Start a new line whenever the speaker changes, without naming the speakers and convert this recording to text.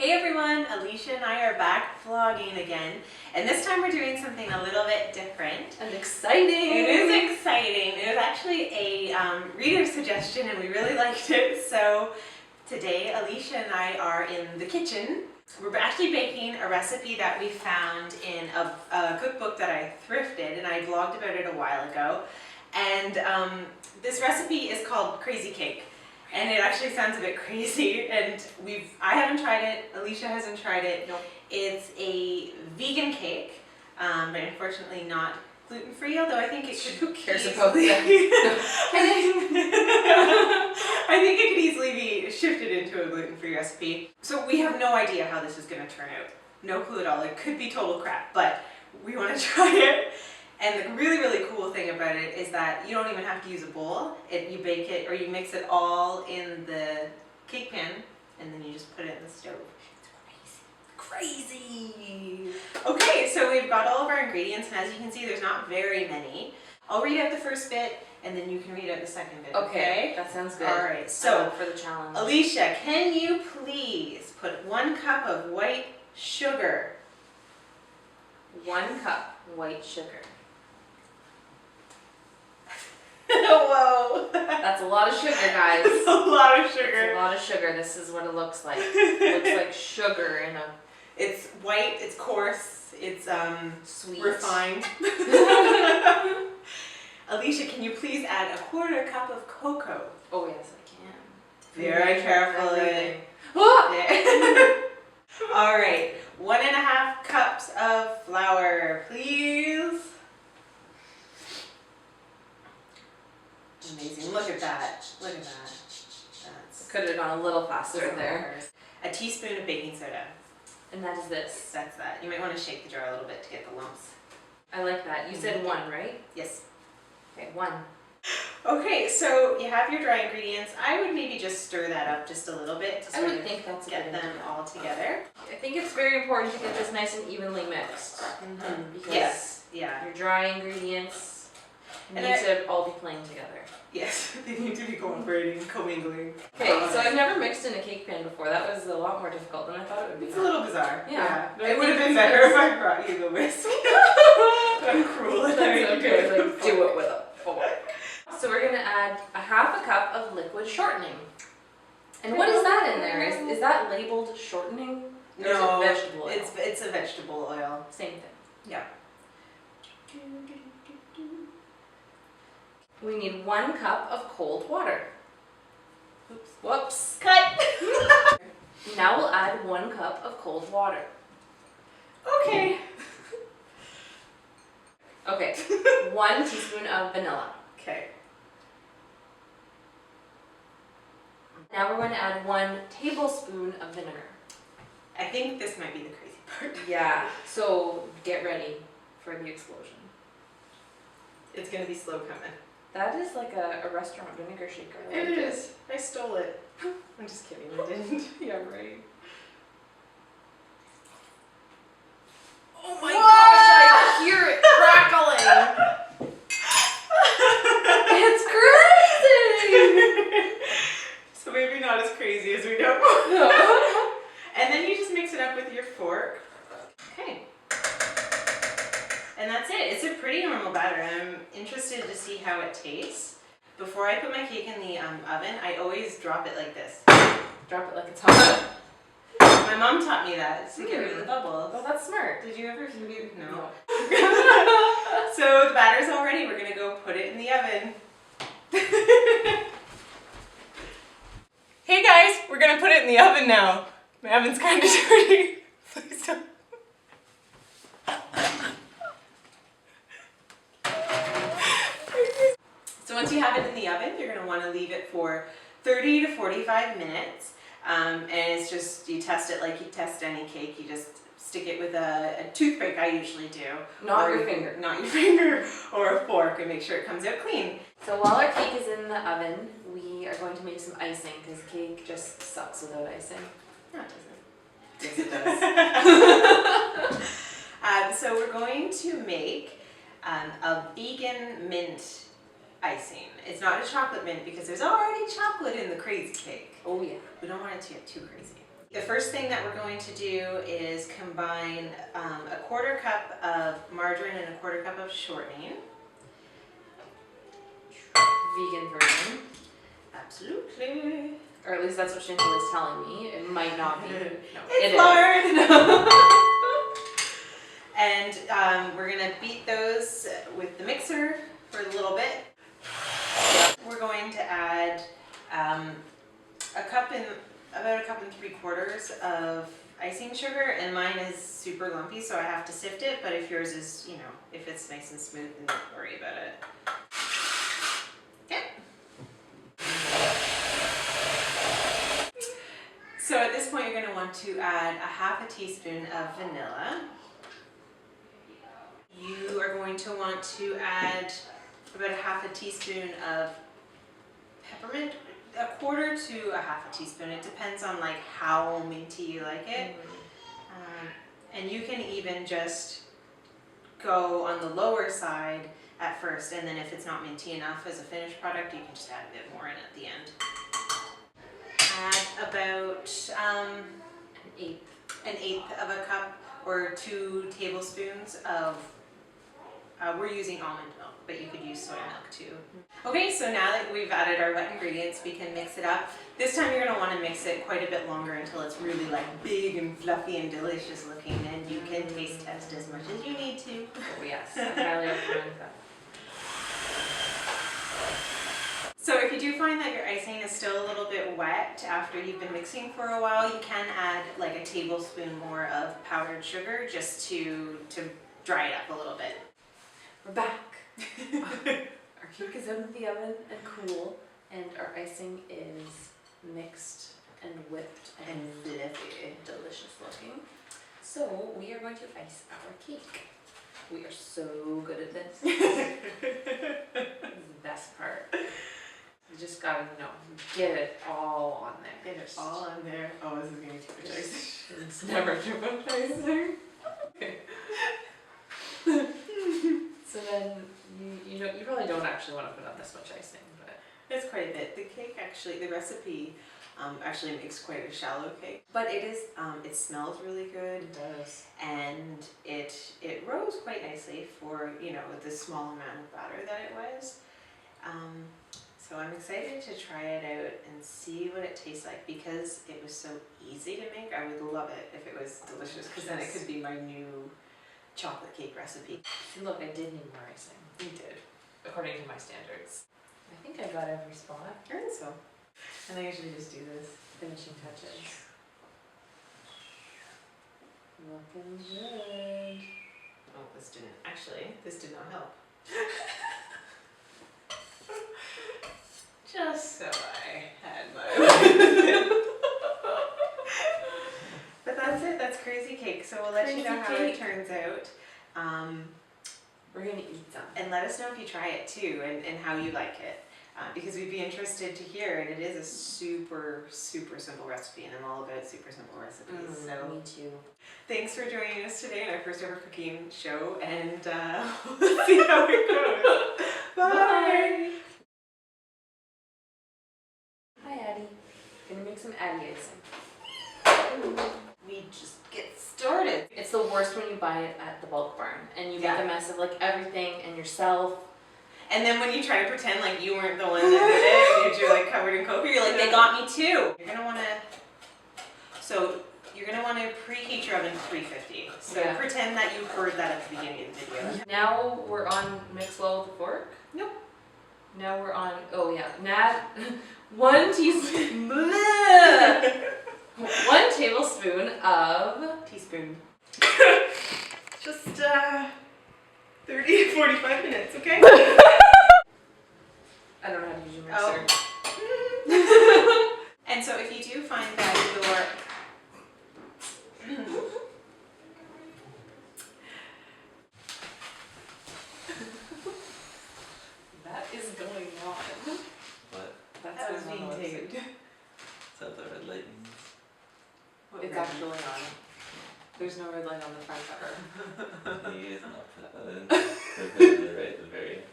Hey everyone, Elycia and I are back vlogging again, and this time we're doing something a little bit different.
And exciting!
It is exciting. It was actually a reader suggestion and we really liked it. So today Elycia and I are in the kitchen. We're actually baking a recipe that we found in a cookbook that I thrifted, and I vlogged about it a while ago. And this recipe is called Crazy Cake. And it actually sounds a bit crazy, and I haven't tried it, Elycia hasn't tried it.
Nope.
It's a vegan cake, but unfortunately not gluten-free, although I think it could.
Who cares about that?
I think it could easily be shifted into a gluten-free recipe. So we have no idea how this is going to turn out. No clue at all. It could be total crap, but we want to try it. And the really, really cool thing about it is that you don't even have to use a bowl. You bake it, or you mix it all in the cake pan, and then you just put it in the stove. It's crazy. Okay, so we've got all of our ingredients, and as you can see, there's not very many. I'll read out the first bit, and then you can read out the second bit.
Okay, that sounds good.
All right, so
for the challenge.
Elycia, can you please put 1 cup of white sugar?
1 cup white sugar.
Whoa!
That's a lot of sugar, guys.
That's a lot of sugar.
It's a lot of sugar. This is what it looks like. It looks like sugar in a...
It's white, it's coarse, it's
sweet.
Refined. Elycia, can you please add 1/4 cup of cocoa?
Oh yes, I can.
Very carefully.
Oh!
Yeah. All right, 1.5 cups of flour, please. Amazing, look at that, look at that. That's
Could have gone a little faster there.
A teaspoon of baking soda.
And that is this.
That's that. You might want to shake the jar a little bit to get the lumps.
I like that. You said 1, right?
Yes.
Okay, 1.
Okay, so you have your dry ingredients. I would maybe just stir that up just a little bit to
I would think that's a
get
good
them
idea.
all together.
I think it's very important to get this nice and evenly mixed. Because
Yes, yeah.
your dry ingredients
And
need to all be playing together.
Yes, they need to be cooperating, commingling.
Okay, so I've never mixed in a cake pan before. That was a lot more difficult than I thought it would be.
It's a little bizarre.
Yeah. But
It would have
I
been
think
better
it's
if I brought you the whisk. I'm cruel.
That's okay, like do it with a fork. So we're gonna add 1/2 cup of liquid shortening. And what is that in there? Is that labeled shortening? Or
No,
is it vegetable oil?
it's a vegetable oil.
Same thing.
Yeah.
We need 1 cup of cold water.
Oops.
Whoops.
Cut!
Now we'll add 1 cup of cold water.
Okay.
Okay, 1 teaspoon of vanilla.
Okay.
Now we're going to add 1 tablespoon of vinegar.
I think this might be the crazy part.
Yeah, so get ready for the explosion.
It's gonna be slow coming.
That is like a restaurant vinegar shaker. I like
It is. I stole it. I'm just kidding, I didn't.
Yeah, right.
Oh my
Gosh, I hear it crackling. It's crazy.
So maybe not as crazy as we know. And then you just mix it up with your fork. Okay. And that's it. It's a pretty normal batter. I'm interested to see how it tastes. Before I put my cake in the oven, I always drop it like this.
Drop it like it's hot.
My mom taught me that to get rid of the bubbles.
Oh, that's smart.
Did you ever? No. So the batter's all ready. We're gonna go put it in the oven. Hey guys, we're gonna put it in the oven now. My oven's kind of dirty. Please don't. So once you have it in the oven, you're gonna want to leave it for 30 to 45 minutes. And it's just, you test it like you test any cake. You just stick it with a toothpick, I usually do.
Not
Or
your finger.
Not your finger, or a fork, and make sure it comes out clean.
So while our cake is in the oven, we are going to make some icing because cake just sucks without icing.
No, it doesn't. Yes, it does. So we're going to make a vegan mint icing. It's not a chocolate mint because there's already chocolate in the crazy cake.
Oh yeah.
We don't want it to get too crazy. The first thing that we're going to do is combine a 1/4 cup of margarine and a 1/4 cup of shortening.
Vegan version.
Absolutely.
Or at least that's what Chantilly is telling me. It might not be. No,
It's
it
lard. And we're gonna beat those with the mixer for a little bit. We're going to add about a cup and 3/4 of icing sugar, and mine is super lumpy, so I have to sift it. But if yours is, you know, if it's nice and smooth, then don't worry about it. Okay. So at this point, you're going to want to add a 1/2 teaspoon of vanilla. You are going to want to add about a 1/2 teaspoon of peppermint, 1/4 to a 1/2 teaspoon. It depends on like how minty you like it. And you can even just go on the lower side at first, and then if it's not minty enough as a finished product, you can just add a bit more in at the end. Add about an eighth of a cup or 2 tablespoons of, we're using almond milk, but you could use soy milk too. Okay, so now that we've added our wet ingredients, we can mix it up. This time you're going to want to mix it quite a bit longer until it's really like big and fluffy and delicious looking, and you can taste test as much as you need to.
Oh yes, I highly recommend that.
So if you do find that your icing is still a little bit wet after you've been mixing for a while, you can add like a tablespoon more of powdered sugar just to dry it up a little bit.
We're back. Our cake is out of the oven and cool, and our icing is mixed and whipped and fluffy, delicious looking. So we are going to ice our cake. We are so good at this. This is the best part. You just gotta, get it all on there.
Get it all on there. Oh, this is gonna be too much icing.
It's never too much icing. Okay. So then, you probably don't actually want to put on this much icing, but
it's quite a bit. The cake actually, the recipe actually makes quite a shallow cake, but it is, it smells really good.
it does.
And it rose quite nicely for, the small amount of batter that it was. So I'm excited to try it out and see what it tastes like, because it was so easy to make. I would love it if it was delicious, because then it could be my new chocolate cake recipe.
See, look, I did need more icing.
You did.
According to my standards. I think I got every spot.
I think so. And I usually just do this.
Finishing touches. Looking good.
Oh, this did not help. Just so I had my But that's it, that's crazy cake. So we'll let you know how it turns out.
We're gonna eat some.
And let us know if you try it too, and how you like it. Because we'd be interested to hear, and it is a super, super simple recipe, and I'm all about super simple recipes. So
me too.
Thanks for joining us today in our first ever cooking show, and we'll see how it goes. Bye!
Hi, Addie. Gonna make some Addie icing.
We just get started.
It's the worst when you buy it at the bulk barn and you make a mess of like everything and yourself.
And then when you try to pretend like you weren't the one that did it, you're like covered in cocoa, you're like, they got me too. You're gonna wanna preheat your oven to 350. So pretend that you heard that at the beginning of the video.
Now we're on mix well with the fork?
Nope.
Now we're on, 1 teaspoon. 1 tablespoon of
Teaspoon. Just 30 to 45 minutes, okay?
I don't know how to use your mixer.
Oh. And so if you do find that your
that is going on.
What?
that was being taped.
Is that the red light means?
It's actually on. There's no red light on the front cover.
You guys not put that in. Put it in the right at the very